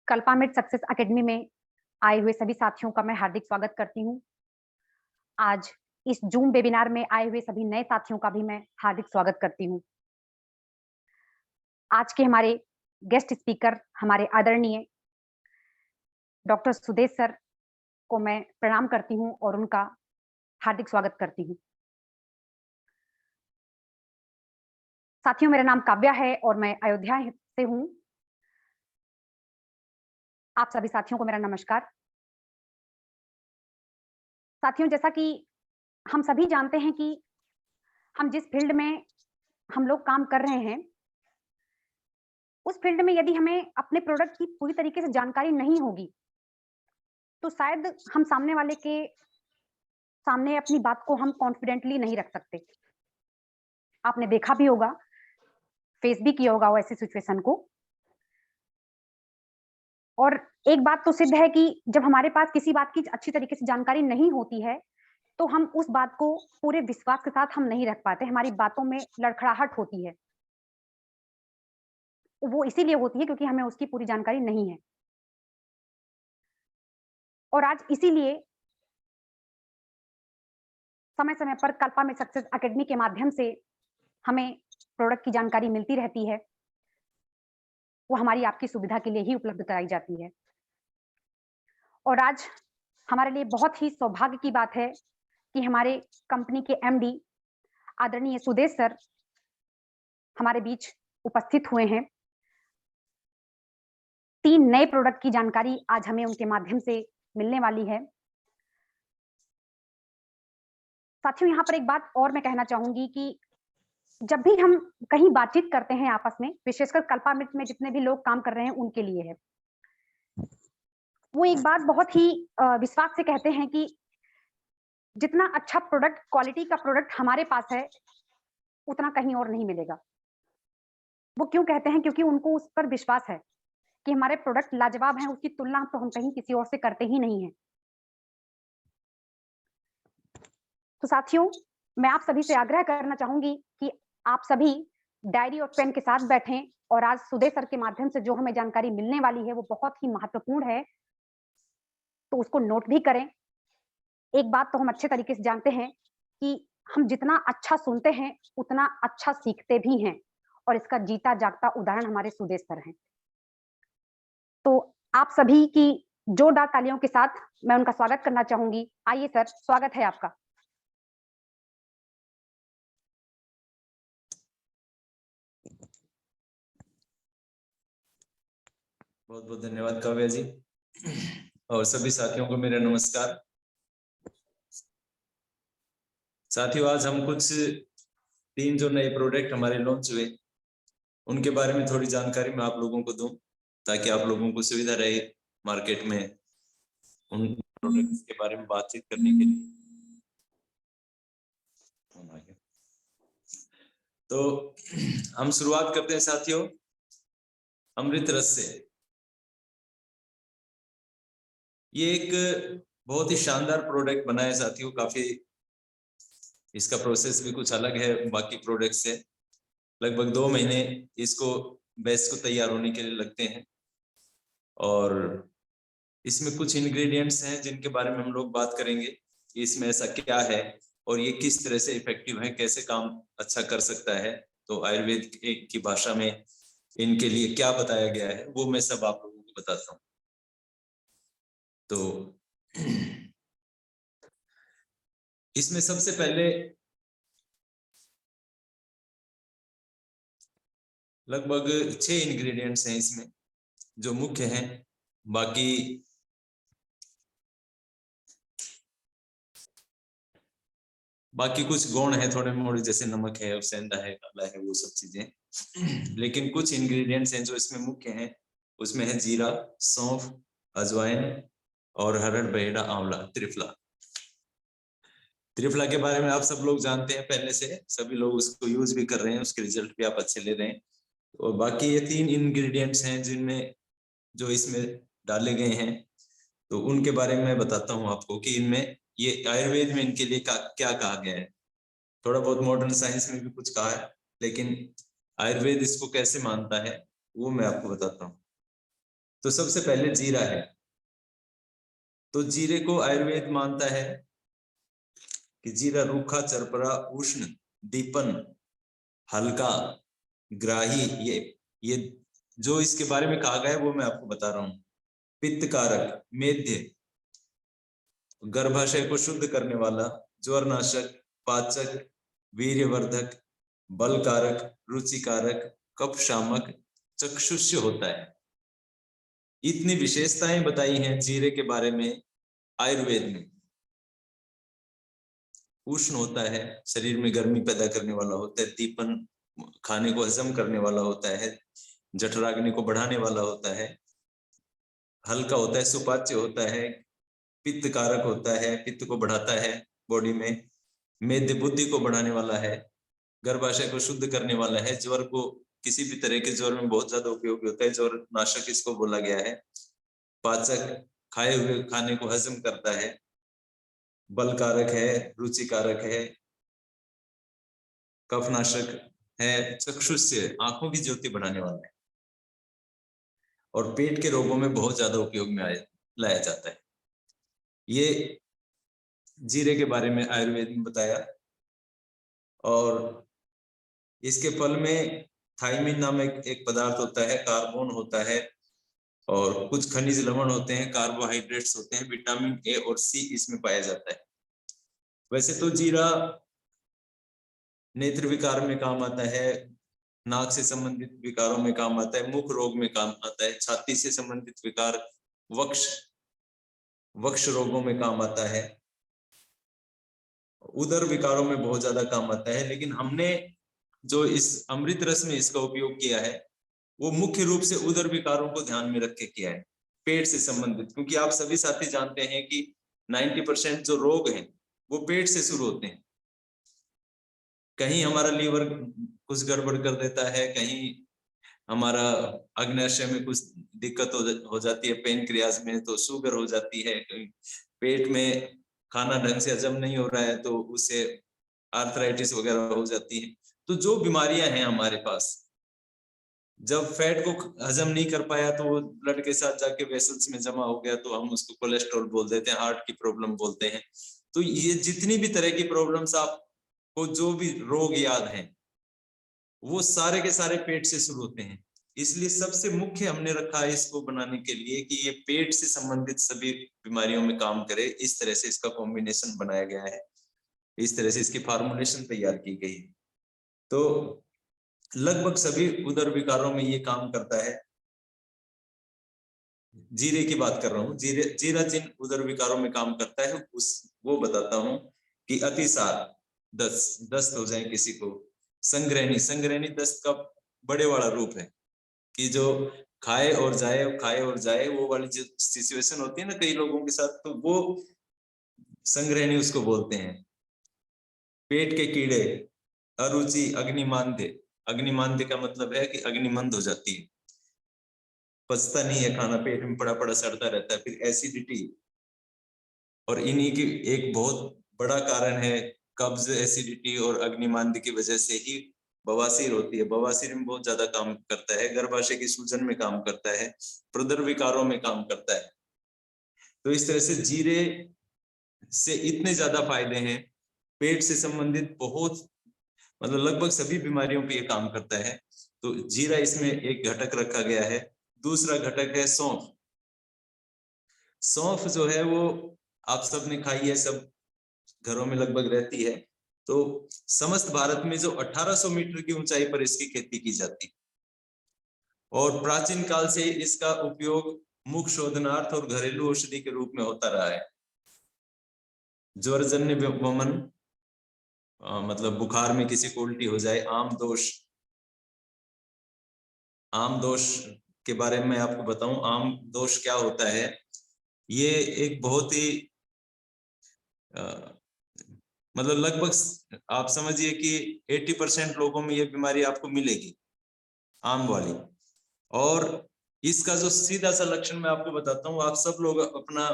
कल्पामिट success academy में आए हुए सभी साथियों का मैं हार्दिक स्वागत करती हूँ। आज इस जूम वेबिनार में आए हुए सभी नए साथियों का भी मैं हार्दिक स्वागत करती हूँ। आज के हमारे गेस्ट स्पीकर हमारे आदरणीय डॉक्टर सुदेश सर को मैं प्रणाम करती हूँ और उनका हार्दिक स्वागत करती हूँ। साथियों, मेरा नाम काव्या है और मैं अयोध्या से हूँ। आप सभी साथियों को मेरा नमस्कार। साथियों, जैसा कि हम सभी जानते हैं कि हम जिस फील्ड में हम लोग काम कर रहे हैं, उस फील्ड में यदि हमें अपने प्रोडक्ट की पूरी तरीके से जानकारी नहीं होगी, तो शायद हम सामने वाले के सामने अपनी बात को हम कॉन्फिडेंटली नहीं रख सकते। आपने देखा भी होगा, फेस भी किया होगा ऐसी सिचुएशन को। और एक बात तो सिद्ध है कि जब हमारे पास किसी बात की अच्छी तरीके से जानकारी नहीं होती है, तो हम उस बात को पूरे विश्वास के साथ हम नहीं रख पाते। हमारी बातों में लड़खड़ाहट होती है। वो इसीलिए होती है क्योंकि हमें उसकी पूरी जानकारी नहीं है। और आज इसीलिए समय-समय पर कल्पामिट सक्सेस एकेडमी के माध्यम से हमें प्रोडक्ट की जानकारी मिलती रहती है। वो हमारी आपकी सुविधा के लिए ही उपलब्ध कराई जाती है। और आज हमारे लिए बहुत ही सौभाग्य की बात है कि हमारे कंपनी के एमडी आदरणीय सुदेश सर हमारे बीच उपस्थित हुए हैं। 3 नए प्रोडक्ट की जानकारी आज हमें उनके माध्यम से मिलने वाली है। साथियों, यहाँ पर एक बात और मैं कहना चाहूंगी कि जब भी हम कहीं बातचीत करते हैं आपस में, विशेषकर कल्पामिट में जितने भी लोग काम कर रहे हैं उनके लिए है, वो एक बात बहुत ही विश्वास से कहते हैं कि जितना अच्छा प्रोडक्ट, क्वालिटी का प्रोडक्ट हमारे पास है, उतना कहीं और नहीं मिलेगा। वो क्यों कहते हैं? क्योंकि उनको उस पर विश्वास है कि हमारे प्रोडक्ट लाजवाब हैं, उसकी तुलना तो हम कहीं किसी और से करते ही नहीं हैं। तो साथियों, मैं आप सभी से आग्रह करना चाहूंगी कि आप सभी डायरी और पेन के साथ बैठें और आज सुदेश सर के माध्यम से जो हमें जानकारी मिलने वाली है वो बहुत ही महत्वपूर्ण है, तो उसको नोट भी करें। एक बात तो हम अच्छे तरीके से जानते हैं कि हम जितना अच्छा सुनते हैं, उतना अच्छा सीखते भी हैं और इसका जीता जागता उदाहरण हमारे सुदेश सर हैं। तो आप सभी की जोरदार तालियों के साथ मैं उनका स्वागत करना चाहूंगी। आइए सर, स्वागत है आपका। बहुत बहुत धन्यवाद काव्या जी और सभी साथियों को मेरा नमस्कार। साथियों, आज हम कुछ 3 जो नए प्रोडक्ट हमारे लॉन्च हुए उनके बारे में थोड़ी जानकारी मैं आप लोगों को दूं, ताकि आप लोगों को सुविधा रहे मार्केट में उन प्रोडक्ट्स के बारे में बातचीत करने के लिए। तो हम शुरुआत करते हैं साथियों अमृत रस से। ये एक बहुत ही शानदार प्रोडक्ट बना है साथियों। काफी इसका प्रोसेस भी कुछ अलग है बाकी प्रोडक्ट से। लगभग 2 महीने इसको बेस को तैयार होने के लिए लगते हैं और इसमें कुछ इंग्रेडिएंट्स हैं जिनके बारे में हम लोग बात करेंगे कि इसमें ऐसा क्या है और ये किस तरह से इफेक्टिव है, कैसे काम अच्छा कर सकता है। तो आयुर्वेद की भाषा में इनके लिए क्या बताया गया है वो मैं सब आप लोगों को बताता हूँ। तो इसमें सबसे पहले लगभग 6 इंग्रेडिएंट्स हैं इसमें जो मुख्य हैं। बाकी कुछ गौण है थोड़े मोड़े, जैसे नमक है, सेंधा है, काला है, वो सब चीजें। लेकिन कुछ इंग्रेडिएंट्स हैं जो इसमें मुख्य हैं। उसमें है जीरा, सौंफ, अजवाइन और हरड़, बहेड़ा, आंवला, त्रिफला। त्रिफला के बारे में आप सब लोग जानते हैं, पहले से सभी लोग उसको यूज भी कर रहे हैं, उसके रिजल्ट भी आप अच्छे ले रहे हैं। और बाकी ये 3 इंग्रेडिएंट्स हैं जिनमें जो इसमें डाले गए हैं, तो उनके बारे में मैं बताता हूँ आपको कि इनमें ये आयुर्वेद में इनके लिए क्या कहा गया है। थोड़ा बहुत मॉडर्न साइंस में भी कुछ कहा है, लेकिन आयुर्वेद इसको कैसे मानता है वो मैं आपको बताता हूँ। तो सबसे पहले जीरा है। तो जीरे को आयुर्वेद मानता है कि जीरा रूखा, चरपरा, उष्ण, दीपन, हल्का, ग्राही, ये जो इसके बारे में कहा गया है वो मैं आपको बता रहा हूं। पित्त कारक, मेध्य, गर्भाशय को शुद्ध करने वाला, ज्वरनाशक, पाचक, वीर्यवर्धक, बल कारक, रुचि कारक, कफ शामक, चक्षुष्य होता है। इतनी विशेषताएं बताई हैं जीरे के बारे में आयुर्वेद में। उष्ण होता है, शरीर में गर्मी पैदा करने वाला होता है, दीपन, खाने को हजम करने वाला होता है, जठराग्नि को बढ़ाने वाला होता है, हल्का होता है, सुपाच्य होता है, पित्त कारक होता है, पित्त को बढ़ाता है बॉडी में, मेद बुद्धि को बढ़ाने वाला है, गर्भाशय को शुद्ध करने वाला है, ज्वर को, किसी भी तरह के ज्वर में बहुत ज्यादा उपयोगी होता है, ज्वर नाशक इसको बोला गया है, पाचक, खाए हुए खाने को हजम करता है, बल कारक है, रुचि कारक है, कफनाशक है, चक्षुष्य, आंखों की ज्योति बढ़ाने वाला है, और पेट के रोगों में बहुत ज्यादा उपयोग में लाया जाता है। ये जीरे के बारे में आयुर्वेद में बताया। और इसके फल में थाइमिन नामक एक पदार्थ होता है, कार्बन होता है, और कुछ खनिज लवण होते हैं, कार्बोहाइड्रेट्स होते हैं, विटामिन ए और सी इसमें पाया जाता है। वैसे तो जीरा नेत्र विकार में काम आता है, नाक से संबंधित विकारों में काम आता है, मुख रोग में काम आता है, छाती से संबंधित विकार, वक्ष रोगों में काम आता है, उदर विकारों में बहुत ज्यादा काम आता है। लेकिन हमने जो इस अमृत रस में इसका उपयोग किया है वो मुख्य रूप से उदर विकारों को ध्यान में रख के किया है, पेट से संबंधित। क्योंकि आप सभी साथी जानते हैं कि 90% जो रोग हैं वो पेट से शुरू होते हैं। कहीं हमारा लीवर कुछ गड़बड़ कर देता है, कहीं हमारा अग्न्याशय में कुछ दिक्कत हो जाती है, पेनक्रियाज में तो शुगर हो जाती है, कहीं पेट में खाना ढंग से हजम नहीं हो रहा है तो उससे आर्थराइटिस वगैरह हो जाती है। तो जो बीमारियां हैं हमारे पास, जब फैट को हजम नहीं कर पाया तो वो ब्लड के साथ जाके वेसल्स में जमा हो गया तो हम उसको कोलेस्ट्रॉल बोल देते हैं, हार्ट की प्रॉब्लम बोलते हैं। तो ये जितनी भी तरह की प्रॉब्लम्स आपको जो भी रोग याद हैं वो सारे के सारे पेट से शुरू होते हैं। इसलिए सबसे मुख्य हमने रखा है इसको बनाने के लिए कि ये पेट से संबंधित सभी बीमारियों में काम करे। इस तरह से इसका कॉम्बिनेशन बनाया गया है, इस तरह से इसकी फार्मुलेशन तैयार की गई। तो लगभग सभी उदर विकारों में ये काम करता है। जीरे की बात कर रहा हूँ, जीरा जिन उदर विकारों में काम करता है वो बताता हूँ कि अतिसार, दस्त हो जाए किसी को, संग्रहणी दस्त का बड़े वाला रूप है कि जो खाए और जाए वो वाली जो सिचुएशन होती है ना कई लोगों के साथ, तो वो संग्रहणी उसको बोलते हैं। पेट के कीड़े, अरुचि, अग्निमांद्य का मतलब है कि अग्निमंद हो जाती है, पचता नहीं है खाना, पेट में पड़ा पड़ा सड़ता रहता है। फिर एसिडिटी, और इन्हीं की एक बहुत बड़ा कारण है कब्ज, एसिडिटी और अग्निमांद्य की वजह से ही बवासीर होती है। बवासीर में बहुत ज्यादा काम करता है, गर्भाशय की सूजन में काम करता है, प्रदर विकारों में काम करता है। तो इस तरह से जीरे से इतने ज्यादा फायदे हैं, पेट से संबंधित बहुत, मतलब लगभग सभी बीमारियों पे ये काम करता है। तो जीरा इसमें एक घटक रखा गया है। दूसरा घटक है सौंफ। सौंफ जो है वो आप सबने खाई है, सब घरों में लगभग रहती है। तो समस्त भारत में जो 1800 मीटर की ऊंचाई पर इसकी खेती की जाती है, और प्राचीन काल से इसका उपयोग मुख शोधनार्थ और घरेलू औषधि के रूप में होता रहा है। ज्वरजन्य वमन, मतलब बुखार में किसी को उल्टी हो जाए, आम दोष के बारे में आपको बताऊं, आम दोष क्या होता है। ये एक बहुत ही मतलब लगभग आप समझिए कि 80% लोगों में ये बीमारी आपको मिलेगी, आम वाली। और इसका जो सीधा सा लक्षण मैं आपको बताता हूँ, आप सब लोग अपना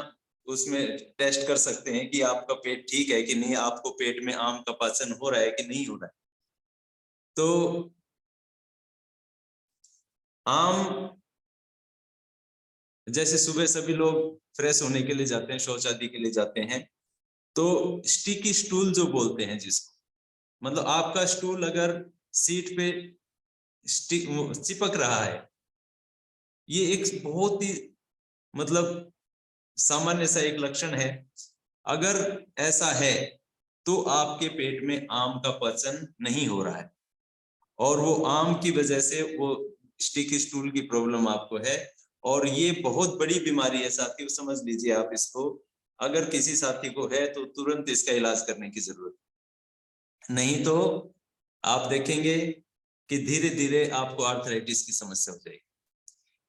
उसमें टेस्ट कर सकते हैं कि आपका पेट ठीक है कि नहीं, आपको पेट में आम का पाचन हो रहा है कि नहीं हो रहा है। तो आम जैसे सुबह सभी लोग फ्रेश होने के लिए जाते हैं, शौच आदि के लिए जाते हैं, तो स्टिकी स्टूल जो बोलते हैं जिसको, मतलब आपका स्टूल अगर सीट पे चिपक रहा है, ये एक बहुत ही मतलब सामान्य सा एक लक्षण है। अगर ऐसा है तो आपके पेट में आम का पचन नहीं हो रहा है और वो आम की वजह से वो स्टिकी स्टूल की प्रॉब्लम आपको है। और ये बहुत बड़ी बीमारी है साथियों, समझ लीजिए आप इसको। अगर किसी साथी को है तो तुरंत इसका इलाज करने की जरूरत, नहीं तो आप देखेंगे कि धीरे धीरे आपको आर्थराइटिस की समस्या हो जाएगी।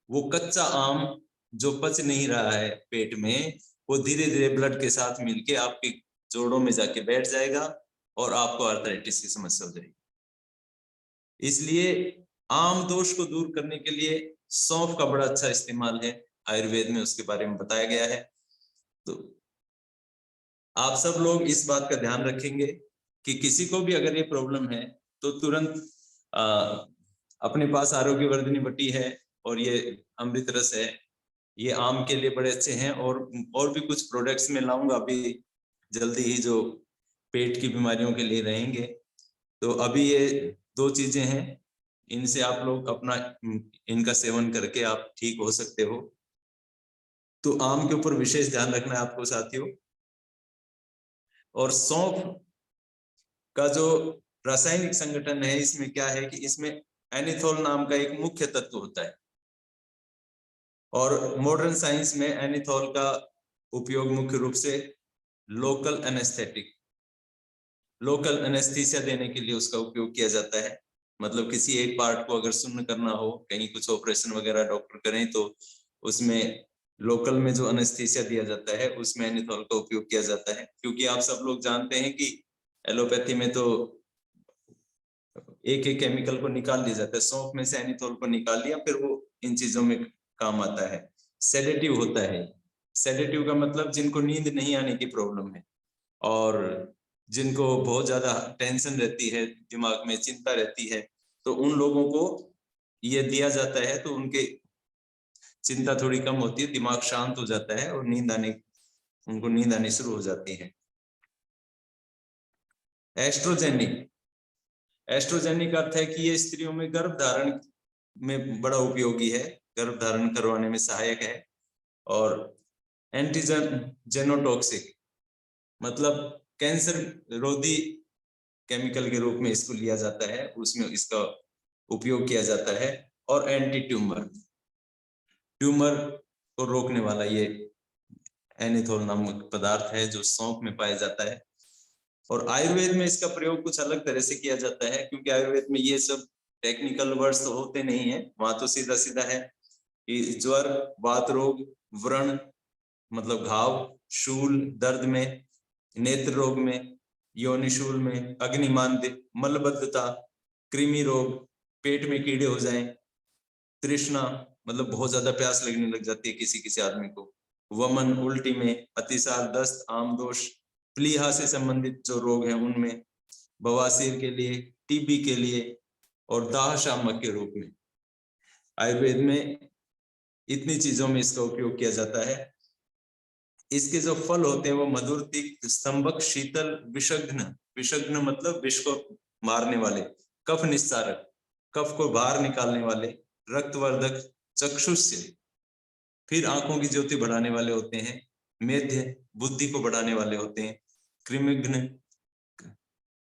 वो कच्चा आम जो पच नहीं रहा है पेट में, वो धीरे धीरे ब्लड के साथ मिलके आपके जोड़ों में जाके बैठ जाएगा और आपको आर्थराइटिस की समस्या हो जाएगी। इसलिए आम दोष को दूर करने के लिए सौंफ का बड़ा अच्छा इस्तेमाल है, आयुर्वेद में उसके बारे में बताया गया है। तो आप सब लोग इस बात का ध्यान रखेंगे कि किसी को भी अगर ये प्रॉब्लम है तो तुरंत अपने पास आरोग्यवर्धिनी बटी है और ये अमृत रस है, ये आम के लिए बड़े अच्छे हैं। और भी कुछ प्रोडक्ट्स में लाऊंगा अभी जल्दी ही जो पेट की बीमारियों के लिए रहेंगे। तो अभी ये 2 चीजें हैं, इनसे आप लोग अपना इनका सेवन करके आप ठीक हो सकते हो। तो आम के ऊपर विशेष ध्यान रखना है आपको साथियों। और सौंफ का जो रासायनिक संगठन है, इसमें क्या है कि इसमें एनिथोल नाम का एक मुख्य तत्व होता है और मॉडर्न साइंस में एनिथोल का उपयोग मुख्य रूप से लोकल एनेस्थीसिया देने के लिए उसका उपयोग किया जाता है। मतलब किसी एक पार्ट को अगर सुन्न करना हो, कहीं कुछ ऑपरेशन वगैरह डॉक्टर करें, तो उसमें लोकल में जो एनेस्थीसिया दिया जाता है उसमें एनिथोल का उपयोग किया जाता है। क्योंकि आप सब लोग जानते हैं कि एलोपैथी में तो एक एक केमिकल को निकाल दिया जाता है, सौंफ में से एनिथोल को निकाल लिया, फिर वो इन चीजों में काम आता है। सेडेटिव होता है। सेडेटिव का मतलब जिनको नींद नहीं आने की प्रॉब्लम है और जिनको बहुत ज्यादा टेंशन रहती है, दिमाग में चिंता रहती है, तो उन लोगों को ये दिया जाता है तो उनके चिंता थोड़ी कम होती है, दिमाग शांत हो जाता है और उनको नींद आनी शुरू हो जाती है। एस्ट्रोजेनिक अर्थ है कि ये स्त्रियों में गर्भ धारण में बड़ा उपयोगी है, गर्भ धारण करवाने में सहायक है। और एंटीजेनोटॉक्सिक मतलब कैंसर रोधी केमिकल के रूप में इसको लिया जाता है, उसमें इसका उपयोग किया जाता है। और एंटी ट्यूमर को रोकने वाला ये एनिथोल नामक पदार्थ है जो सौंफ में पाया जाता है। और आयुर्वेद में इसका प्रयोग कुछ अलग तरह से किया जाता है, क्योंकि आयुर्वेद में ये सब टेक्निकल वर्ड्स तो होते नहीं है, वहां तो सीधा सीधा है कि ज्वर, वात रोग, व्रण मतलब घाव, शूल दर्द में, नेत्र रोग में, योनिशूल में, अग्निमांद्य, मलबद्धता, कृमि रोग, पेट में कीड़े हो जाएं, तृष्णा मतलब बहुत ज्यादा प्यास लगने लग जाती है किसी किसी आदमी को, वमन उल्टी में, अतिसार, दस्त, आमदोष, प्लीहा से संबंधित जो रोग हैं उनमें, बवासीर के लिए, टीबी के लिए और दाह शामक के रूप में आयुर्वेद में इतनी चीजों में इसका उपयोग किया जाता है। इसके जो फल होते हैं वो मधुर, तिक्त, स्तंभक, शीतल, विषग्न मतलब विष को मारने वाले, कफ निस्तारक, कफ को बाहर निकालने वाले, रक्तवर्धक, चक्षुष्य फिर आंखों की ज्योति बढ़ाने वाले होते हैं, मेध्य बुद्धि को बढ़ाने वाले होते हैं, कृमिघ्न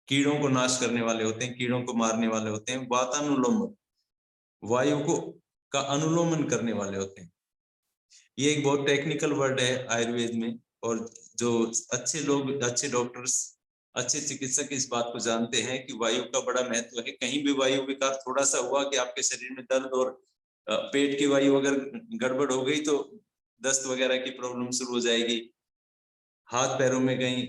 कीड़ों को नाश करने वाले होते हैं, कीड़ों को मारने वाले होते हैं, वातानुलोमन वायु को का अनुलोमन करने वाले होते हैं। ये एक बहुत टेक्निकल वर्ड है आयुर्वेद में, और जो अच्छे लोग, अच्छे डॉक्टर्स, अच्छे चिकित्सक इस बात को जानते हैं कि वायु का बड़ा महत्व है। कहीं भी वायु विकार थोड़ा सा हुआ कि आपके शरीर में दर्द और पेट की वायु अगर गड़बड़ हो गई तो दस्त वगैरह की प्रॉब्लम शुरू हो जाएगी। हाथ पैरों में कहीं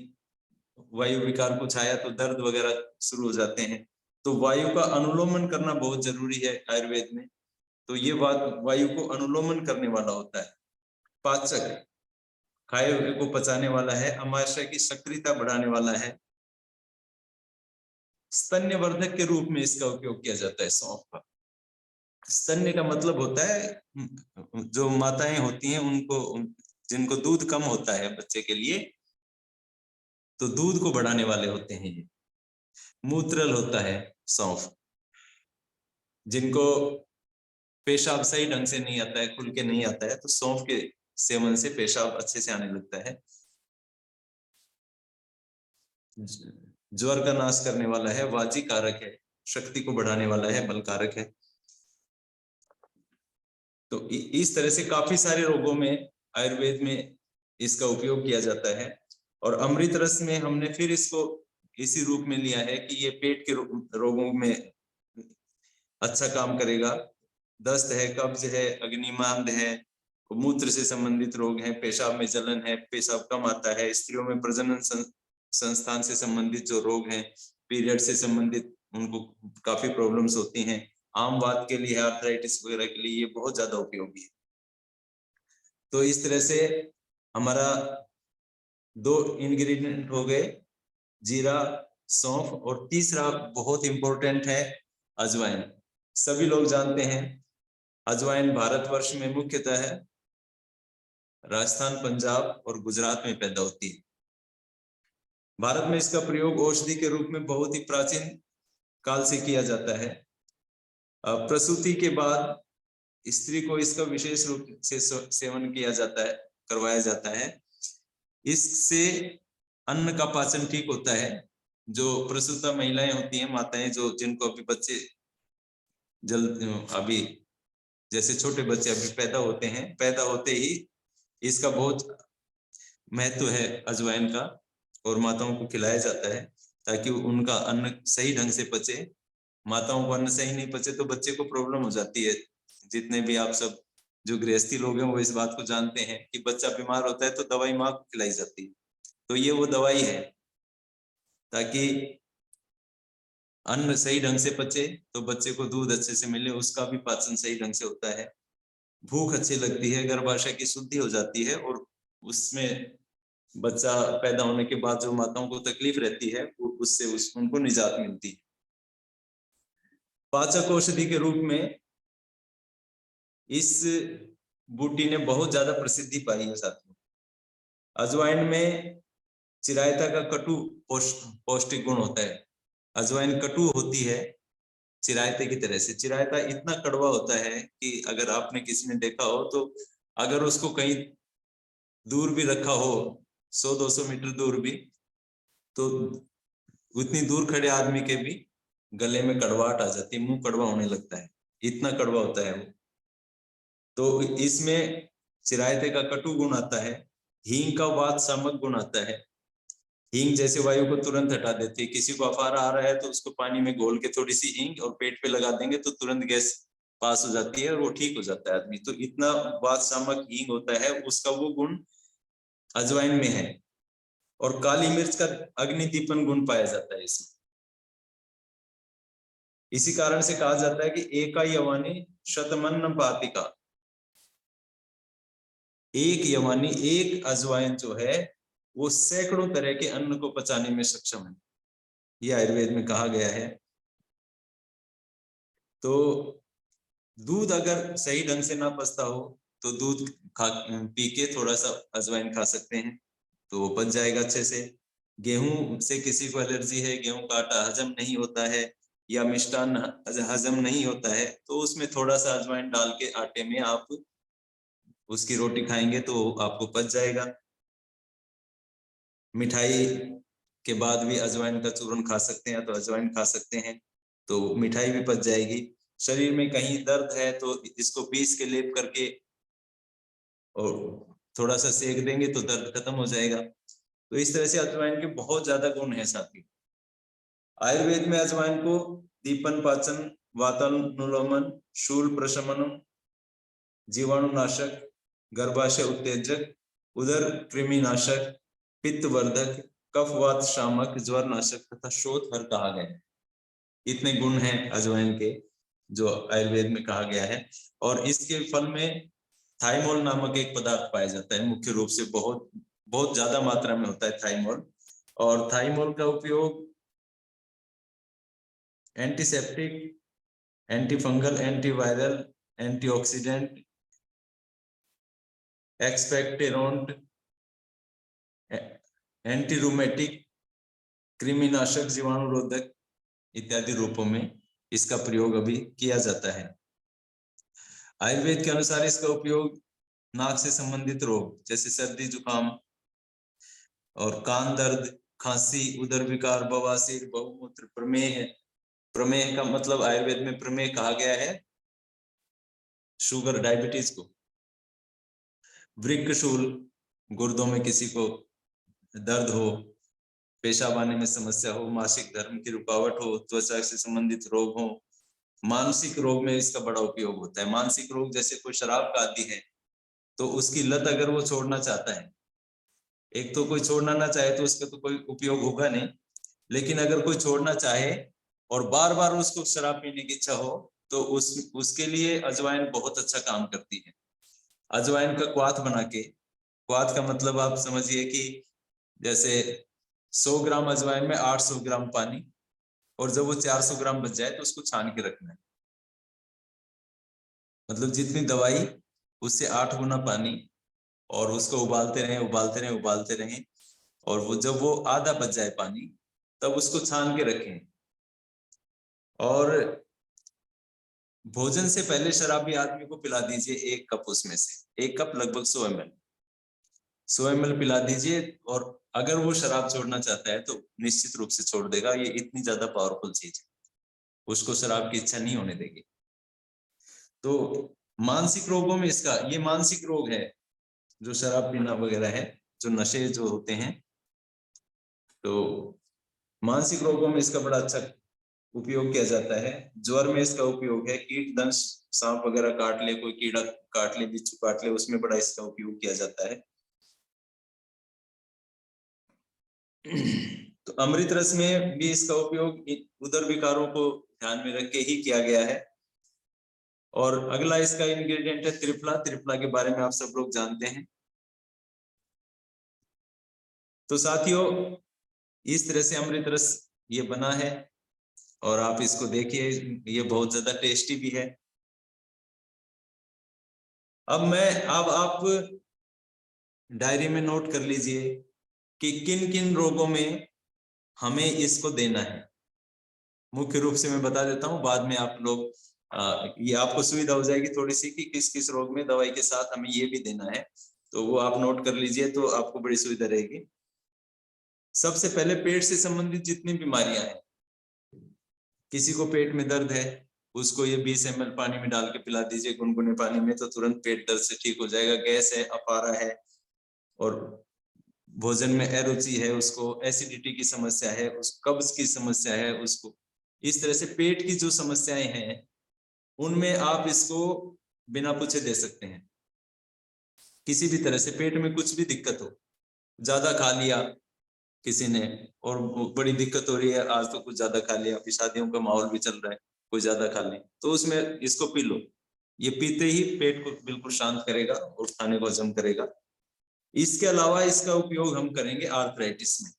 वायु विकार कुछ आया तो दर्द वगैरह शुरू हो जाते हैं। तो वायु का अनुलोमन करना बहुत जरूरी है आयुर्वेद में। तो ये वायु को अनुलोमन करने वाला होता है। पाचक खाए हुए को पचाने वाला है, अमाशय की सक्रियता बढ़ाने वाला है, स्तन्यवर्धक के रूप में इसका उपयोग किया जाता है सौंफ का। स्तन्य का मतलब होता है जो माताएं होती हैं उनको, जिनको दूध कम होता है बच्चे के लिए, तो दूध को बढ़ाने वाले होते हैं ये। मूत्रल होता है सौंफ, जिनको पेशाब सही ढंग से नहीं आता है, खुल के नहीं आता है, तो सौंफ के सेवन से पेशाब अच्छे से आने लगता है। ज्वर का नाश करने वाला है, वाजी कारक है, शक्ति को बढ़ाने वाला है, बल कारक है। तो इस तरह से काफी सारे रोगों में आयुर्वेद में इसका उपयोग किया जाता है। और अमृत रस में हमने फिर इसको इसी रूप में लिया है कि ये पेट के रोगों में अच्छा काम करेगा। दस्त है, कब्ज है, अग्निमांद है, मूत्र से संबंधित रोग हैं, पेशाब में जलन है, पेशाब कम आता है, स्त्रियों में प्रजनन संस्थान से संबंधित जो रोग हैं, पीरियड से संबंधित उनको काफी प्रॉब्लम्स होती हैं, आम बात के लिए, आर्थराइटिस वगैरह के लिए ये बहुत ज्यादा उपयोगी है। तो इस तरह से हमारा 2 इंग्रेडिएंट हो गए, जीरा, सौंफ, और तीसरा बहुत इंपॉर्टेंट है अजवाइन। सभी लोग जानते हैं अजवाइन भारतवर्ष में मुख्यतः है राजस्थान, पंजाब और गुजरात में पैदा होती है। भारत में इसका प्रयोग औषधि के रूप में बहुत ही प्राचीन काल से किया जाता है। प्रसूति के बाद स्त्री को इसका विशेष रूप से सेवन किया जाता है, करवाया जाता है। इससे अन्न का पाचन ठीक होता है। जो प्रसूता महिलाएं होती हैं, माताएं, जो जिनको अभी बच्चे अभी जैसे छोटे बच्चे अभी पैदा होते हैं, पैदा होते ही इसका बहुत महत्व है अजवाइन का, और माताओं को खिलाया जाता है ताकि उनका अन्न सही ढंग से पचे। माताओं को अन्न सही नहीं पचे तो बच्चे को प्रॉब्लम हो जाती है। जितने भी आप सब जो गृहस्थी लोग हैं वो इस बात को जानते हैं कि बच्चा बीमार होता है तो दवाई माँ को खिलाई जाती है। तो ये वो दवाई है ताकि अन्न सही ढंग से पचे, तो बच्चे को दूध अच्छे से मिले, उसका भी पाचन सही ढंग से होता है, भूख अच्छी लगती है, गर्भाशय की शुद्धि हो जाती है, और उसमें बच्चा पैदा होने के बाद जो माताओं को तकलीफ रहती है उससे उनको निजात मिलती है। पाचक औषधि के रूप में इस बूटी ने बहुत ज्यादा प्रसिद्धि पाई है साथियों। अजवाइन में चिरायता का कटु पौष्टिक गुण होता है। अजवाइन कटु होती है चिरायते की तरह से। चिरायता इतना कड़वा होता है कि अगर आपने किसी ने देखा हो तो अगर उसको कहीं दूर भी रखा हो, 100-200 मीटर दूर भी, तो उतनी दूर खड़े आदमी के भी गले में कड़वाहट आ जाती है, मुंह कड़वा होने लगता है, इतना कड़वा होता है वो। तो इसमें चिरायते का कटु गुण आता है। हींग का वात शामक गुण आता है। हींग जैसे वायु को तुरंत हटा देती है। किसी को अफारा आ रहा है तो उसको पानी में घोल के थोड़ी सी हींग और पेट पे लगा देंगे तो तुरंत गैस पास हो जाती है और वो ठीक हो जाता है आदमी। तो इतना वात शामक हींग होता है, उसका वो गुण अजवाइन में है। और काली मिर्च का अग्निदीपन गुण पाया जाता है इसमें। इसी कारण से कहा जाता है कि एका यवानी शतमन्न पातिका। एक यवानी, एक अजवाइन जो है वो सैकड़ों तरह के अन्न को पचाने में सक्षम है, ये आयुर्वेद में कहा गया है। तो दूध अगर सही ढंग से ना पचता हो तो दूध पी के थोड़ा सा अजवाइन खा सकते हैं तो वो पच जाएगा अच्छे से। गेहूं से किसी को एलर्जी है, गेहूं का आटा हजम नहीं होता है या मिष्टान हजम नहीं होता है, तो उसमें थोड़ा सा अजवाइन डाल के आटे में आप उसकी रोटी खाएंगे तो आपको पच जाएगा। मिठाई के बाद भी अजवाइन का चूर्ण खा सकते हैं, तो अजवाइन खा सकते हैं तो मिठाई भी पच जाएगी। शरीर में कहीं दर्द है तो इसको पीस के लेप करके और थोड़ा सा सेक देंगे तो दर्द खत्म हो जाएगा। तो इस तरह से अजवाइन के बहुत ज्यादा गुण है साथी। आयुर्वेद में अजवाइन को दीपन पाचन, वातानुलोमन, शूल प्रशमन, जीवाणुनाशक, गर्भाशय उत्तेजक, उदर कृमिनाशक, पित्तवर्धक, कफवात शामक, ज्वर नाशक तथा शोथहर कहा गया है। इतने गुण हैं अजवाइन के जो आयुर्वेद में कहा गया है। और इसके फल में थाइमोल नामक एक पदार्थ पाया जाता है, मुख्य रूप से बहुत बहुत ज्यादा मात्रा में होता है थाइमोल। और थाइमोल का उपयोग antiseptic, antifungal, antiviral, antioxidant, expectorant, antirheumatic, कृमिनाशक, जीवाणुरोधक इत्यादि रूपों में इसका प्रयोग अभी किया जाता है। आयुर्वेद के अनुसार इसका उपयोग नाक से संबंधित रोग जैसे सर्दी, जुकाम और कान दर्द, खांसी, उदर विकार, बवासीर, बहुमूत्र, प्रमेह, प्रमेह का मतलब आयुर्वेद में प्रमेह कहा गया है शुगर, डायबिटीज को, वृक्कशूल, गुर्दों में किसी को दर्द हो, पेशाब आने में समस्या हो, मासिक धर्म की रुकावट हो, त्वचा से संबंधित रोग हो, मानसिक रोग में इसका बड़ा उपयोग होता है। मानसिक रोग जैसे कोई शराब का आदी है तो उसकी लत अगर वो छोड़ना चाहता है, एक तो कोई छोड़ना ना चाहे तो उसका तो कोई उपयोग होगा नहीं, लेकिन अगर कोई छोड़ना चाहे और बार बार उसको शराब पीने की इच्छा हो तो उसके लिए अजवाइन बहुत अच्छा काम करती है। अजवाइन का क्वाथ बना के, क्वाथ का मतलब आप समझिए कि जैसे 100 ग्राम अजवाइन में 800 ग्राम पानी, और जब वो 400 ग्राम बच जाए तो उसको छान के रखना है। मतलब जितनी दवाई उससे 8 गुना पानी, और उसको उबालते रहें उबालते रहें उबालते रहें, और वो जब वो आधा बच जाए पानी तब उसको छान के रखें। और भोजन से पहले शराबी आदमी को पिला दीजिए 1 कप, उसमें से 1 कप लगभग 100 ml पिला दीजिए, और अगर वो शराब छोड़ना चाहता है तो निश्चित रूप से छोड़ देगा। ये इतनी ज्यादा पावरफुल चीज है, उसको शराब की इच्छा नहीं होने देगी। तो मानसिक रोगों में इसका, ये मानसिक रोग है जो शराब पीना वगैरह है, जो नशे जो होते हैं, तो मानसिक रोगों में इसका बड़ा अच्छा उपयोग किया जाता है। ज्वर में इसका उपयोग है, कीट दंश, सांप वगैरह काट ले, कोई कीड़ा काट ले, बिच्छू काट ले, उसमें बड़ा इसका उपयोग किया जाता है। तो अमृत रस में भी इसका उपयोग उदर विकारों को ध्यान में रख के ही किया गया है। और अगला इसका इंग्रेडिएंट है त्रिफला। त्रिफला के बारे में आप सब लोग जानते हैं। तो साथियों, इस तरह से अमृत रस ये बना है, और आप इसको देखिए, ये बहुत ज्यादा टेस्टी भी है। अब आप डायरी में नोट कर लीजिए कि किन किन रोगों में हमें इसको देना है। मुख्य रूप से मैं बता देता हूं, बाद में आप लोग ये आपको सुविधा हो जाएगी थोड़ी सी कि किस किस रोग में दवाई के साथ हमें ये भी देना है, तो वो आप नोट कर लीजिए तो आपको बड़ी सुविधा रहेगी। सबसे पहले पेट से संबंधित जितनी बीमारियां हैं, किसी को पेट में दर्द है, उसको ये 20 ml पानी में डाल के पिला दीजिए गुनगुने पानी में, तो तुरंत पेट दर्द से ठीक हो जाएगा। गैस है, अपारा है, और भोजन में अरुचि है, उसको एसिडिटी की समस्या है, उस कब्ज की समस्या है, उसको इस तरह से पेट की जो समस्याएं हैं उनमें आप इसको बिना पूछे दे सकते हैं। किसी भी तरह से पेट में कुछ भी दिक्कत हो, ज्यादा खा लिया किसी ने और बड़ी दिक्कत हो रही है, आज तो कुछ ज्यादा खा लिया, अभी शादियों का माहौल भी चल रहा है, कोई ज्यादा खा ले, तो उसमें इसको पी लो। ये पीते ही पेट को बिल्कुल शांत करेगा और खाने को हजम करेगा। इसके अलावा इसका उपयोग हम करेंगे आर्थराइटिस में।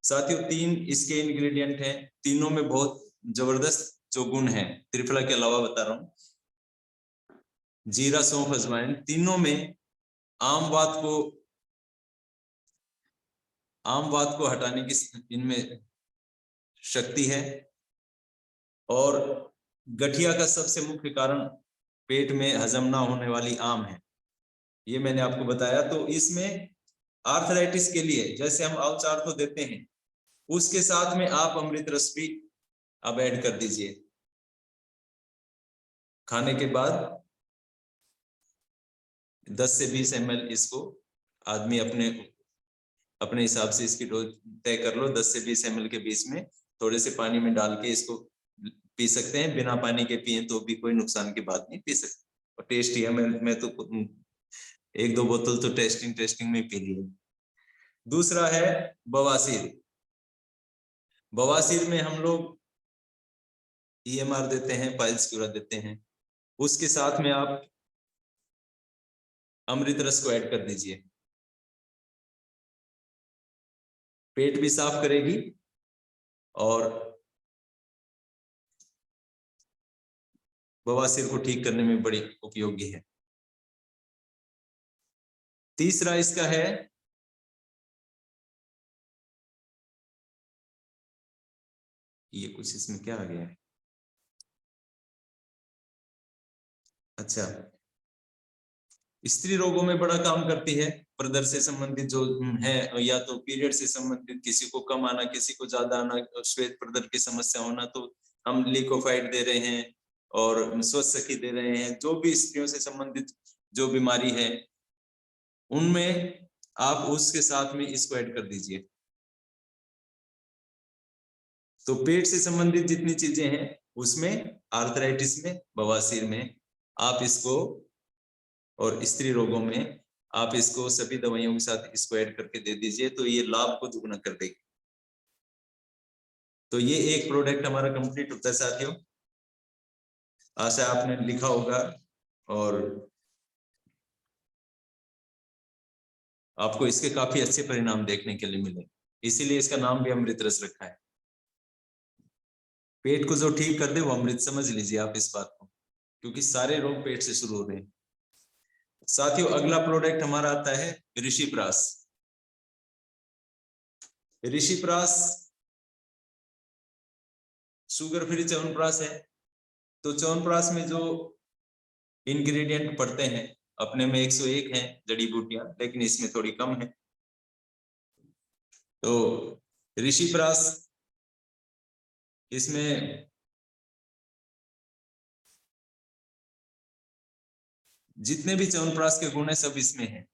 साथियों, 3 इसके इंग्रेडिएंट हैं, तीनों में बहुत जबरदस्त जो गुण हैं, त्रिफला के अलावा बता रहा हूं, जीरा, सौंफ, अजवाइन, तीनों में आम बात को हटाने की इनमें शक्ति है। और गठिया का सबसे मुख्य कारण पेट में हजम ना होने वाली आम है, ये मैंने आपको बताया। तो इसमें आर्थराइटिस के लिए जैसे हम औचार तो देते हैं, उसके साथ में आप अमृत रस भी अब ऐड कर दीजिए। खाने के बाद 10 से 20 ml इसको आदमी अपने हिसाब से इसकी डोज तय कर लो। 10 से 20 ml के बीच में थोड़े से पानी में डाल के इसको पी सकते हैं। बिना पानी के पिए तो भी कोई नुकसान की बात नहीं, पी सकते। और टेस्टी है, मैं तो 1-2 बोतल तो टेस्टिंग में पी ली। दूसरा है बवासीर। बवासीर में हम लोग EMR देते हैं, पाइल्स क्यूरा देते हैं, उसके साथ में आप अमृत रस को ऐड कर दीजिए। पेट भी साफ करेगी और बवासीर को ठीक करने में बड़ी उपयोगी है। तीसरा इसका है ये कुछ इसमें क्या आ गया है, अच्छा, स्त्री रोगों में बड़ा काम करती है। प्रदर से संबंधित जो है, या तो पीरियड से संबंधित, किसी को कम आना, किसी को ज्यादा आना, श्वेत प्रदर की समस्या होना, तो हम लिकोफाइट दे रहे हैं और स्वसखी दे रहे हैं। जो भी स्त्रियों से संबंधित जो बीमारी है उनमें आप उसके साथ में इसको ऐड कर दीजिए। तो पेट से संबंधित जितनी चीजें हैं उसमें, आर्थराइटिस में, बवासीर में आप इसको, और स्त्री रोगों में आप इसको सभी दवाइयों के साथ इसको ऐड करके दे दीजिए, तो ये लाभ को दुगना कर देगी। तो ये एक प्रोडक्ट हमारा कंप्लीट होता है साथियों। आशा आपने लिखा होगा और आपको इसके काफी अच्छे परिणाम देखने के लिए मिले, इसीलिए इसका नाम भी अमृत रस रखा है। पेट को जो ठीक कर दे वो अमृत, समझ लीजिए आप इस बात को, क्योंकि सारे रोग पेट से शुरू हो रहे हैं। साथियों अगला प्रोडक्ट हमारा आता है ऋषिप्रास। ऋषिप्रास शुगर फ्री च्यवनप्राश है। तो च्यवनप्राश में जो इंग्रेडिएंट पड़ते हैं अपने में 101 हैं जड़ी बूटियां, लेकिन इसमें थोड़ी कम है। तो ऋषिप्रास, इसमें जितने भी च्यवनप्राश के गुण है सब इसमें है।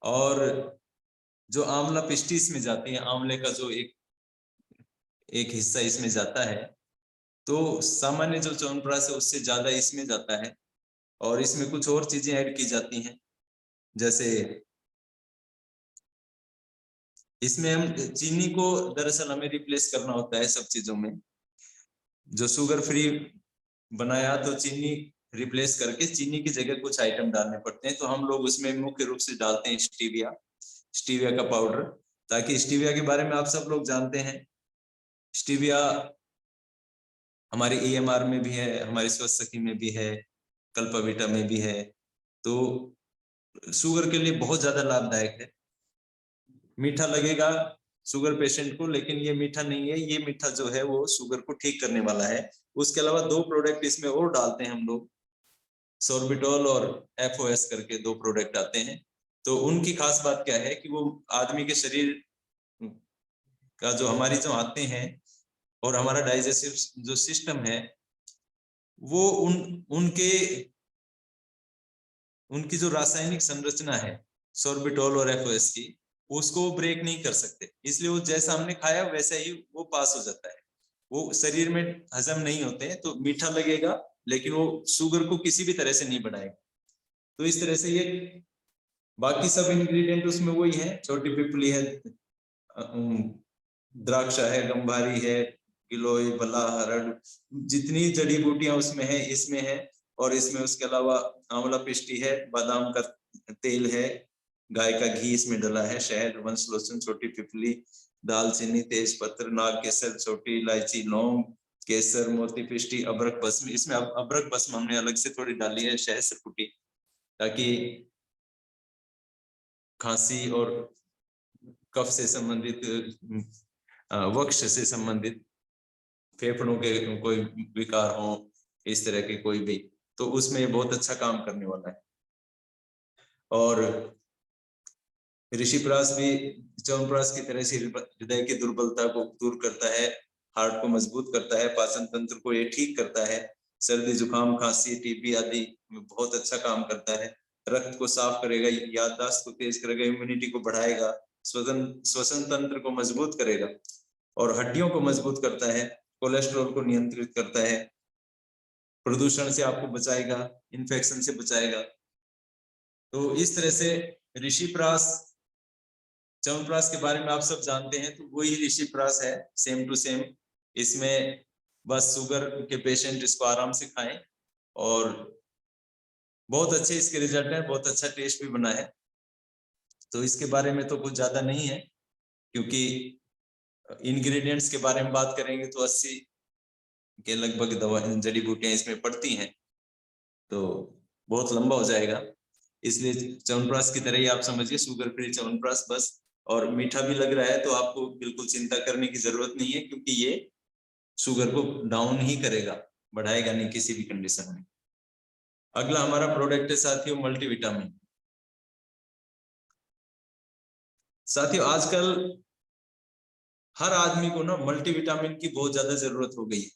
और जो आंवला पिष्टी इसमें जाती है, आंवले का जो एक हिस्सा इसमें जाता है, तो सामान्य जो च्यवनप्राश है उससे ज्यादा इसमें जाता है। और इसमें कुछ और चीजें ऐड की जाती हैं, जैसे इसमें हम चीनी को दरअसल हमें रिप्लेस करना होता है सब चीजों में। जो शुगर फ्री बनाया तो चीनी रिप्लेस करके चीनी की जगह कुछ आइटम डालने पड़ते हैं, तो हम लोग उसमें मुख्य रूप से डालते हैं स्टीविया, स्टीविया का पाउडर। ताकि स्टीविया के बारे में आप सब लोग जानते हैं, स्टीविया हमारे EMR में भी है, हमारी स्वसखी में भी है, कल्पाविटा में भी है। तो शुगर के लिए बहुत ज्यादा लाभदायक है। मीठा लगेगा शुगर पेशेंट को, लेकिन ये मीठा नहीं है, ये मीठा जो है वो शुगर को ठीक करने वाला है। उसके अलावा 2 प्रोडक्ट इसमें और डालते हैं हम लोग, सोर्बिटॉल और FOS करके 2 प्रोडक्ट आते हैं। तो उनकी खास बात क्या है कि वो आदमी के शरीर का जो हमारी जो आते हैं और हमारा डाइजेस्टिव जो सिस्टम है वो उनकी जो रासायनिक संरचना है सोर्बिटॉल और FOS की, उसको ब्रेक नहीं कर सकते। इसलिए वो जैसा हमने खाया वैसा ही वो पास हो जाता है, वो शरीर में हजम नहीं होते हैं। तो मीठा लगेगा लेकिन वो शुगर को किसी भी तरह से नहीं बढ़ाएगा। तो इस तरह से ये बाकी सब इंग्रेडिएंट उसमें वही है, छोटी पिपली है, द्राक्षा है, गंभारी है, गिलोय, भला, हरड़, जितनी जड़ी बूटियां उसमें है इसमें है। और इसमें उसके अलावा आंवला पिष्टी है, बादाम का तेल है, गाय का घी इसमें डला है, शहद, वंश लोचन, छोटी पिपली, दालचीनी, तेज पत्र, नाग केसर, छोटी इलायची, लौंग, केसर, मोती पिष्टी, अबरक भस्म। इसमें अबरक भस्म हमने अलग से थोड़ी डाली है, सहस्त्रकुटी, ताकि खांसी और कफ से संबंधित, वक्ष से संबंधित, फेफड़ों के कोई विकार हो, इस तरह के कोई भी, तो उसमें बहुत अच्छा काम करने वाला है। और ऋषिप्रास भी च्यवनप्राश की तरह से हृदय की दुर्बलता को दूर करता है, हार्ट को मजबूत करता है, पाचन तंत्र को ये ठीक करता है, सर्दी जुकाम खांसी टीबी आदि में बहुत अच्छा काम करता है, रक्त को साफ करेगा, याददाश्त को तेज करेगा, इम्यूनिटी को बढ़ाएगा, श्वसन तंत्र को मजबूत करेगा और हड्डियों को मजबूत करता है, कोलेस्ट्रॉल को नियंत्रित करता है, प्रदूषण से आपको बचाएगा, इन्फेक्शन से बचाएगा। तो इस तरह से ऋषिप्रास, च्यवनप्राश के बारे में आप सब जानते हैं, तो वही ऋषिप्रास है, सेम टू सेम। इसमें बस शुगर के पेशेंट इसको आराम से खाएं और बहुत अच्छे इसके रिजल्ट हैं, बहुत अच्छा टेस्ट भी बना है। तो इसके बारे में तो कुछ ज्यादा नहीं है, क्योंकि इंग्रेडिएंट्स के बारे में बात करेंगे तो 80 के लगभग दवा जड़ी बूटियां इसमें पड़ती हैं, तो बहुत लंबा हो जाएगा। इसलिए च्यवनप्राश की तरह ही आप समझिए, शुगर फ्री च्यवनप्राश बस। और मीठा भी लग रहा है तो आपको बिल्कुल चिंता करने की जरूरत नहीं है, क्योंकि ये शुगर को डाउन ही करेगा, बढ़ाएगा नहीं किसी भी कंडीशन में। अगला हमारा प्रोडक्ट है साथियों मल्टीविटामिन। साथियों आजकल हर आदमी को ना मल्टीविटामिन की बहुत ज्यादा जरूरत हो गई है,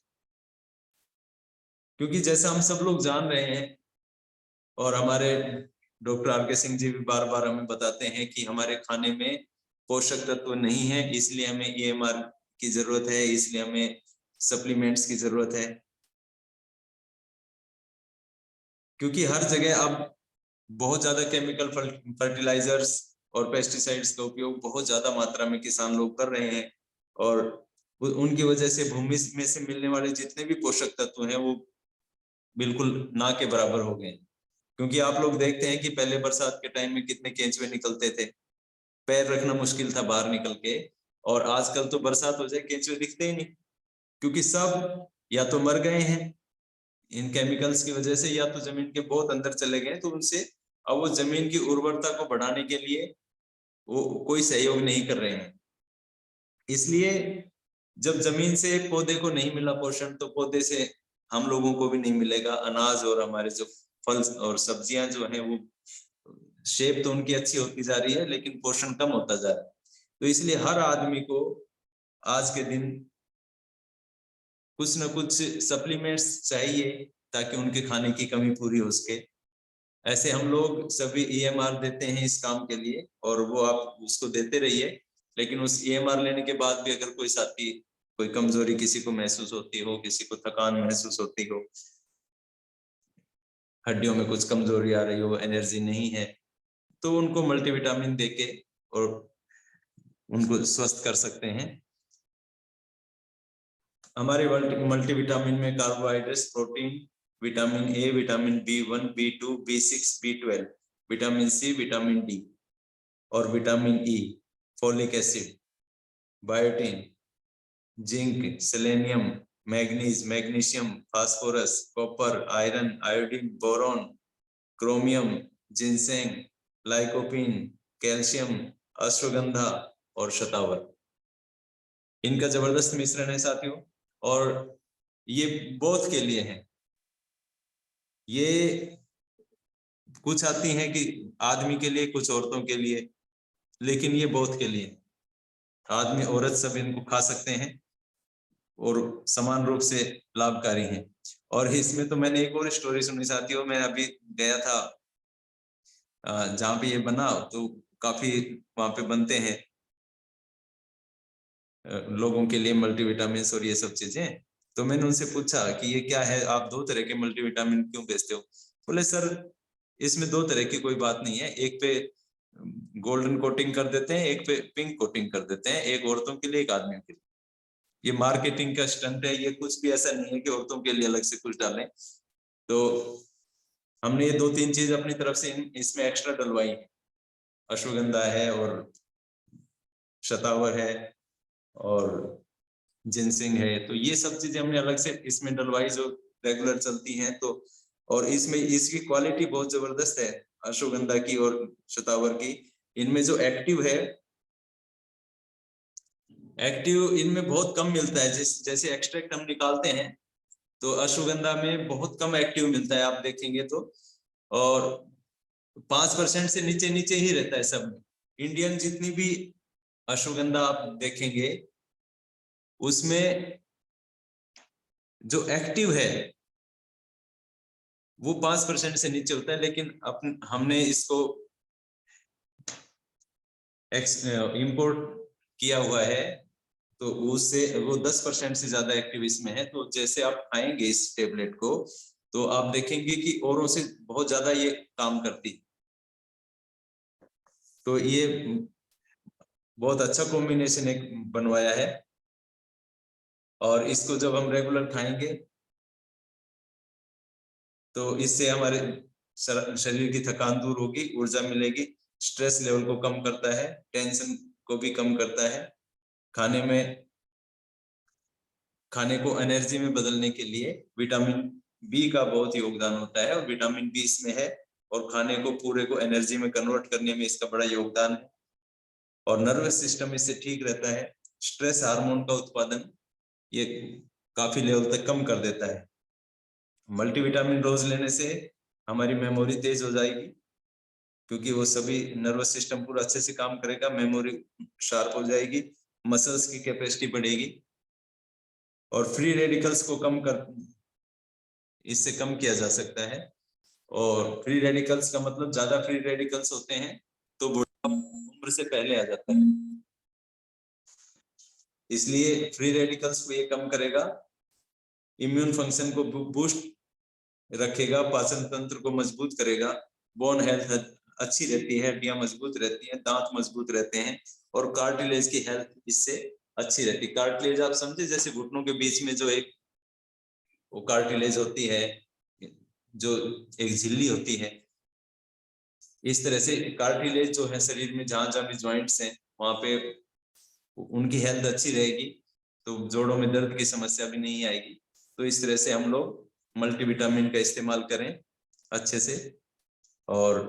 क्योंकि जैसा हम सब लोग जान रहे हैं और हमारे डॉक्टर आर.के. सिंह जी भी बार बार हमें बताते हैं कि हमारे खाने में पोषक तत्व नहीं है, इसलिए हमें EMR की जरूरत है, इसलिए हमें सप्लीमेंट्स की जरूरत है। क्योंकि हर जगह अब बहुत ज्यादा केमिकल फर्टिलाइजर्स और पेस्टिसाइड्स का उपयोग बहुत ज्यादा मात्रा में किसान लोग कर रहे हैं, और उनकी वजह से भूमि में से मिलने वाले जितने भी पोषक तत्व हैं वो बिल्कुल ना के बराबर हो गए। क्योंकि आप लोग देखते हैं कि पहले बरसात के टाइम में कितने केंचुए निकलते थे, पैर रखना मुश्किल था बाहर निकल के, और आजकल तो बरसात हो जाए केंचुए दिखते ही नहीं, क्योंकि सब या तो मर गए हैं इन केमिकल्स की वजह से, या तो जमीन के बहुत अंदर चले गए, तो उनसे अब वो जमीन की उर्वरता को बढ़ाने के लिए वो कोई सहयोग नहीं कर रहे हैं। इसलिए जब जमीन से पौधे को नहीं मिला पोषण, तो पौधे से हम लोगों को भी नहीं मिलेगा अनाज, और हमारे जो फल और सब्जियां जो हैं वो शेप तो उनकी अच्छी होती जा रही है लेकिन पोषण कम होता जा रहा है। तो इसलिए हर आदमी को आज के दिन कुछ न कुछ सप्लीमेंट्स चाहिए ताकि उनके खाने की कमी पूरी हो सके। ऐसे हम लोग सभी EMR देते हैं इस काम के लिए, और वो आप उसको देते रहिए, लेकिन उस EMR लेने के बाद भी अगर कोई साथी कोई कमजोरी किसी को महसूस होती हो, किसी को थकान महसूस होती हो, हड्डियों में कुछ कमजोरी आ रही हो, एनर्जी नहीं है, तो उनको मल्टीविटामिन देके और उनको स्वस्थ कर सकते हैं। हमारे मल्टीविटामिन में carbohydrates, protein, vitamin A, vitamin B1, B2, B6, B12, vitamin C, vitamin D और vitamin E, folic acid, biotin, zinc, selenium, manganese, magnesium, phosphorus, copper, iron, iodine, boron, chromium, ginseng, lycopene, calcium, ashwagandha और शतावर। इनका जबरदस्त मिश्रण है साथियों, और ये both के लिए है। ये कुछ आती हैं कि आदमी के लिए, कुछ औरतों के लिए, लेकिन ये बोथ के लिए, आदमी औरत सब इनको खा सकते हैं और समान रूप से लाभकारी हैं। और इसमें तो मैंने एक और स्टोरी सुनी साथियों, मैं अभी गया था जहाँ पे ये बना, तो काफी वहां पे बनते हैं लोगों के लिए मल्टीविटामिन और ये सब चीजें। तो मैंने उनसे पूछा कि ये क्या है, आप दो तरह के मल्टीविटामिन क्यों बेचते हो? बोले सर इसमें दो तरह की कोई बात नहीं है, एक पे गोल्डन कोटिंग कर देते हैं, एक पे पिंक कोटिंग कर देते हैं, एक औरतों के लिए एक आदमियों के लिए। ये मार्केटिंग का स्टंट है, ये कुछ भी ऐसा नहीं है कि औरतों के लिए अलग से कुछ डालें। तो हमने ये दो तीन चीज अपनी तरफ से इसमें एक्स्ट्रा डलवाई है, अश्वगंधा है और शतावर है और जिनसिंग है, तो ये सब चीजें हमने अलग से इसमें डलवाई जो रेगुलर चलती हैं। तो और इसमें इसकी क्वालिटी बहुत जबरदस्त है अश्वगंधा की और शतावर की। इनमें जो एक्टिव है, एक्टिव इनमें बहुत कम मिलता है। जैसे एक्सट्रैक्ट हम निकालते हैं तो अश्वगंधा में बहुत कम एक्टिव मिलता है, आप देखेंगे तो, और 5% से नीचे नीचे ही रहता है सब में। इंडियन जितनी भी अश्वगंधा आप देखेंगे उसमें जो एक्टिव है वो 5% से नीचे होता है, लेकिन हमने इसको इंपोर्ट किया हुआ है तो उससे वो 10% से ज्यादा एक्टिव इसमें है। तो जैसे आप खाएंगे इस टेबलेट को तो आप देखेंगे कि औरों से बहुत ज्यादा ये काम करती। तो ये बहुत अच्छा कॉम्बिनेशन एक बनवाया है, और इसको जब हम रेगुलर खाएंगे तो इससे हमारे शरीर की थकान दूर होगी, ऊर्जा मिलेगी, स्ट्रेस लेवल को कम करता है, टेंशन को भी कम करता है, खाने को एनर्जी में बदलने के लिए विटामिन बी का बहुत योगदान होता है, और विटामिन बी इसमें है। और खाने को पूरे को एनर्जी में कन्वर्ट करने में इसका बड़ा योगदान है। और नर्वस सिस्टम इससे ठीक रहता है। स्ट्रेस हार्मोन का उत्पादन ये काफी लेवल तक कम कर देता है। मल्टीविटामिन रोज लेने से हमारी मेमोरी तेज हो जाएगी, क्योंकि वो सभी नर्वस सिस्टम पूरा अच्छे से काम करेगा, मेमोरी शार्प हो जाएगी, मसल्स की कैपेसिटी बढ़ेगी और फ्री रेडिकल्स को इससे कम किया जा सकता है। और फ्री रेडिकल्स का मतलब ज्यादा फ्री रेडिकल्स होते हैं तो बुढ़ापा उम्र से पहले आ जाता है, इसलिए फ्री रेडिकल्स को ये कम करेगा, इम्यून फंक्शन को बूस्ट रखेगा, पाचन तंत्र को मजबूत करेगा, बोन हेल्थ अच्छी रहती है, हड्डियां मजबूत रहती हैं, दांत मजबूत रहते हैं और कार्टिलेज की हेल्थ इससे अच्छी रहती है। कार्टिलेज आप समझे, जैसे घुटनों के बीच में जो एक वो कार्टिलेज होती है, जो एक झिल्ली होती है, इस तरह से कार्टिलेज जो है शरीर में जहां जहां भी ज्वाइंट्स हैं वहां पे उनकी हेल्थ अच्छी रहेगी, तो जोड़ों में दर्द की समस्या भी नहीं आएगी। तो इस तरह से हम लोग मल्टीविटामिन का इस्तेमाल करें अच्छे से और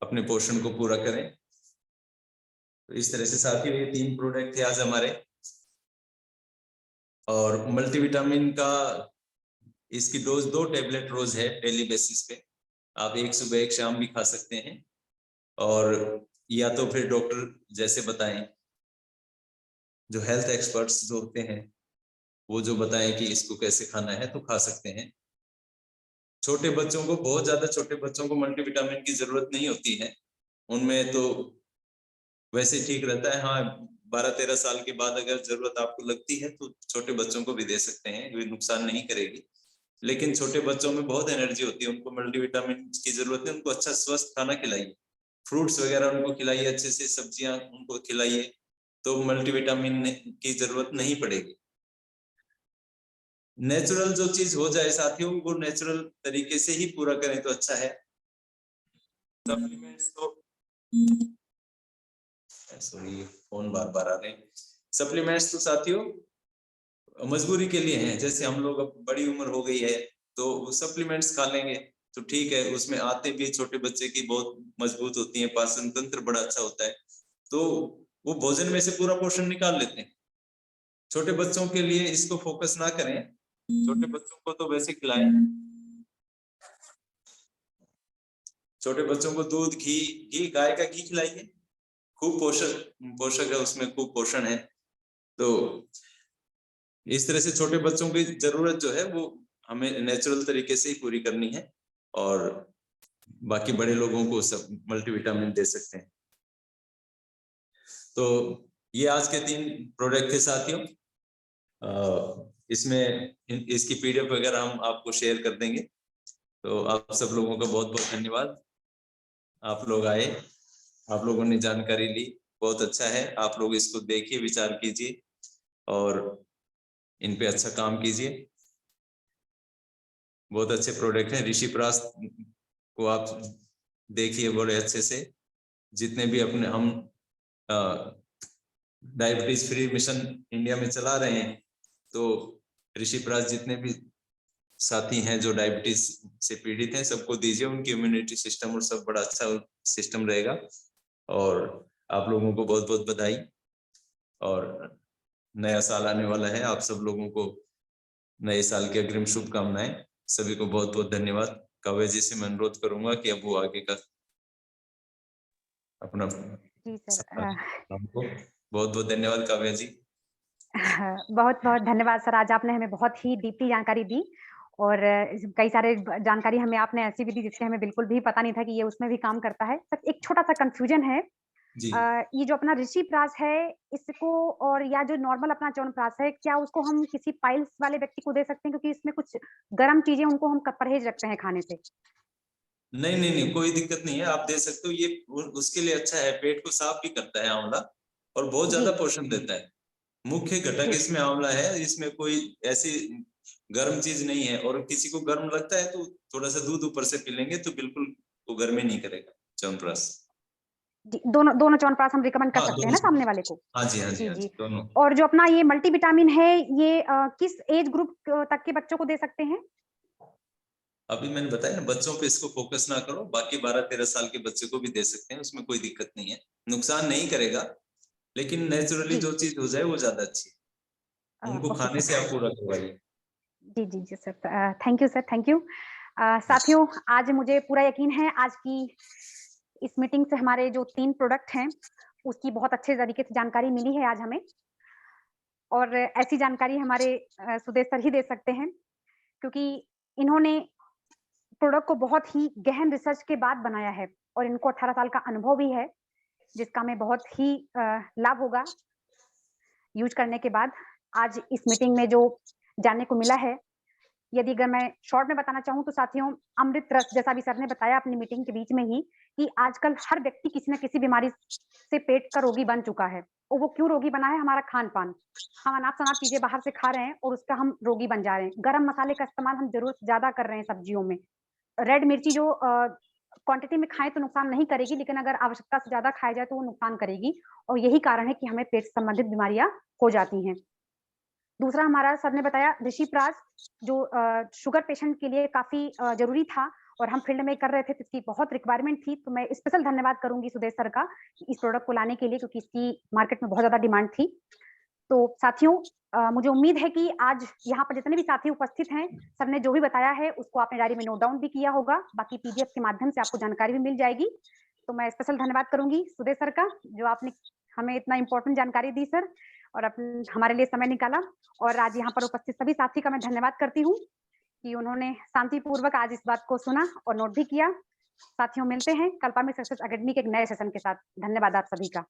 अपने पोषण को पूरा करें। तो इस तरह से साथियों ये 3 प्रोडक्ट थे आज हमारे। और मल्टीविटामिन का इसकी डोज 2 टैबलेट रोज है डेली बेसिस पे, आप एक सुबह एक शाम भी खा सकते हैं, और या तो फिर डॉक्टर जैसे बताएं, जो हेल्थ एक्सपर्ट्स जो होते हैं वो जो बताएं कि इसको कैसे खाना है तो खा सकते हैं। छोटे बच्चों को, बहुत ज्यादा छोटे बच्चों को मल्टीविटामिन की जरूरत नहीं होती है, उनमें तो वैसे ठीक रहता है। हाँ, 12-13 साल के बाद अगर जरूरत आपको लगती है तो छोटे बच्चों को भी दे सकते हैं, ये नुकसान नहीं करेगी। लेकिन छोटे बच्चों में बहुत एनर्जी होती है, उनको मल्टीविटामिन की जरूरत है, उनको अच्छा स्वस्थ खाना खिलाइए, फ्रूट्स वगैरह उनको खिलाइए, अच्छे से सब्जियां उनको खिलाइए, तो मल्टीविटामिन की जरूरत नहीं पड़ेगी। नेचुरल जो चीज हो जाए साथियों, वो नेचुरल तरीके से ही पूरा करें तो अच्छा है। सप्लीमेंट्स तो सॉरी फोन बार बार आ रहे हैं। सप्लीमेंट्स तो साथियों मजबूरी के लिए हैं, जैसे हम लोग अब बड़ी उम्र हो गई है तो सप्लीमेंट्स खा लेंगे तो ठीक है, उसमें आते भी छोटे बच्चे की बहुत मजबूत होती है, पाचन तंत्र बड़ा अच्छा होता है, तो वो भोजन में से पूरा पोषण निकाल लेते हैं। छोटे बच्चों के लिए इसको फोकस ना करें, छोटे बच्चों को तो वैसे खिलाएं, छोटे बच्चों को दूध, घी गाय का घी खिलाइए, खूब पोषक है, उसमें खूब पोषण है। तो इस तरह से छोटे बच्चों की जरूरत जो है वो हमें नेचुरल तरीके से ही पूरी करनी है, और बाकी बड़े लोगों को सब मल्टीविटामिन दे सकते हैं। तो ये आज के 3 प्रोडक्ट के साथियों, इसमें इसकी पीडीएफ वगैरह हम आपको शेयर कर देंगे। तो आप सब लोगों का बहुत बहुत धन्यवाद, आप लोग आए, आप लोगों ने जानकारी ली, बहुत अच्छा है। आप लोग इसको देखिए, विचार कीजिए और इन पे अच्छा काम कीजिए। बहुत अच्छे प्रोडक्ट हैं। ऋषि प्रास को आप देखिए बड़े अच्छे से, जितने भी अपने हम डायबिटीज फ्री मिशन इंडिया में चला रहे हैं, तो ऋषि प्रास जितने भी साथी हैं जो डायबिटीज से पीड़ित हैं सबको दीजिए, उनकी इम्यूनिटी सिस्टम और सब बड़ा अच्छा सिस्टम रहेगा। और आप लोगों को बहुत बहुत बधाई, और नया साल आने वाला है, आप सब लोगों को नए साल की अग्रिम शुभकामनाएं। सभी को बहुत बहुत धन्यवाद। काव्या जी से मैं अनुरोध करूंगा कि अब वो आगे का अपना जी सर। हमको बहुत बहुत धन्यवाद काव्या जी। बहुत बहुत धन्यवाद सर, आज आपने हमें बहुत ही डीपली जानकारी दी, और कई सारे जानकारी हमें आपने ऐसी भी दी जिससे हमें बिल्कुल भी पता नहीं था कि ये उसमें भी काम करता है। सर एक छोटा सा कंफ्यूजन है, जी ये जो अपना ऋषि प्रास है इसको, और या जो नॉर्मल अपना च्यवनप्राश है, क्या उसको हम किसी पाइल्स वाले व्यक्ति को दे सकते हैं, क्योंकि इसमें कुछ गर्म चीजें उनको हम परहेज रखते हैं खाने से? नहीं नहीं नहीं, कोई दिक्कत नहीं है, आप दे सकते हो। ये उसके लिए अच्छा है, पेट को साफ भी करता है आंवला, और बहुत ज्यादा जी पोषण देता है। मुख्य घटक जी इसमें आंवला है, इसमें कोई ऐसी गर्म चीज नहीं है। और किसी को गर्म लगता है तो थोड़ा सा दूध ऊपर से पी लेंगे तो बिल्कुल वो गर्मी नहीं करेगा च्यवनप्राश। जी, दोनों दोनों च्यवनप्राश हम रिकमेंड कर हाँ सकते हैं दोनों, ना सामने वाले को? हाँ जी हाँ जी जी हाँ जी। जी, दोनों। और जो अपना ये मल्टीविटामिन है, ये किस एज ग्रुप तक के बच्चों को दे सकते हैं? अभी मैंने बताया ना, बच्चों पे इसको फोकस ना करो, बाकी 12-13 साल के बच्चे को भी दे सकते हैं, उसमें कोई दिक्कत नहीं है, नुकसान नहीं करेगा, लेकिन नेचुरली जी। जो चीज हो जाए वो ज्यादा अच्छी है। उनको ओके खाने से सर। आप पूरा करवाइए। जी, जी, जी sir. Thank you sir, thank you. साथियों, आज मुझे पूरा यकीन है आज की इस मीटिंग से हमारे जो 3 प्रोडक्ट हैं, उसकी बहुत अच्छे तरीके से जानकारी मिली है आज हमें और ऐसी जानकारी हमारे सुदेश सर ही दे सकते हैं, क्योंकि इन्होंने प्रोडक्ट को बहुत ही गहन रिसर्च के बाद बनाया है और इनको 18 साल का अनुभव भी है, जिसका हमें बहुत ही लाभ होगा यूज़ करने के बाद। आज इस मीटिंग में जो जानने को मिला है, यदि अगर मैं शॉर्ट में बताना चाहूँ तो साथियों, अमृत रस जैसा भी सर ने बताया अपनी मीटिंग के बीच में ही कि आजकल हर व्यक्ति किसी न किसी बीमारी से पेट का रोगी बन चुका है और वो क्यों रोगी बना है? हमारा खान-पान। हम अनाप-शनाप चीज़ें बाहर से खा रहे हैं और उसका हम रोगी बन जा रहे हैं। गरम मसाले का इस्तेमाल हम ज़रूरत से ज़्यादा कर रहे हैं सब्जियों में। रेड मिर्ची जो क्वांटिटी में खाएँ तो नुकसान नहीं करेगी, लेकिन अगर आवश्यकता से ज़्यादा खाया जाए तो वो नुकसान करेगी और यही कारण है कि हमें पेट से संबंधित बीमारियाँ हो जाती हैं। दूसरा हमारा सर ने बताया ऋषिप्राश जो शुगर पेशेंट के लिए काफ़ी ज़रूरी था और हम फील्ड में कर रहे थे तो इसकी बहुत रिक्वायरमेंट थी, तो मैं स्पेशल धन्यवाद करूँगी सुदेश सर का कि इस प्रोडक्ट को लाने के लिए क्योंकि इसकी मार्केट में बहुत ज़्यादा डिमांड थी। तो साथियों मुझे उम्मीद है कि आज यहाँ पर जितने भी साथी उपस्थित हैं, सबने जो भी बताया है उसको आपने डायरी में नोट डाउन भी किया होगा, बाकी पीडीएफ के माध्यम से आपको जानकारी भी मिल जाएगी। तो मैं स्पेशल धन्यवाद करूँगी सुदेश सर का, जो आपने हमें इतना इम्पोर्टेंट जानकारी दी सर और हमारे लिए समय निकाला और आज यहाँ पर उपस्थित सभी साथी का मैं धन्यवाद करती हूँ कि उन्होंने शांतिपूर्वक आज इस बात को सुना और नोट भी किया। साथियों मिलते हैं कल्पा में सक्सेस अकेडमी के एक नए सेशन के साथ। धन्यवाद आप सभी का।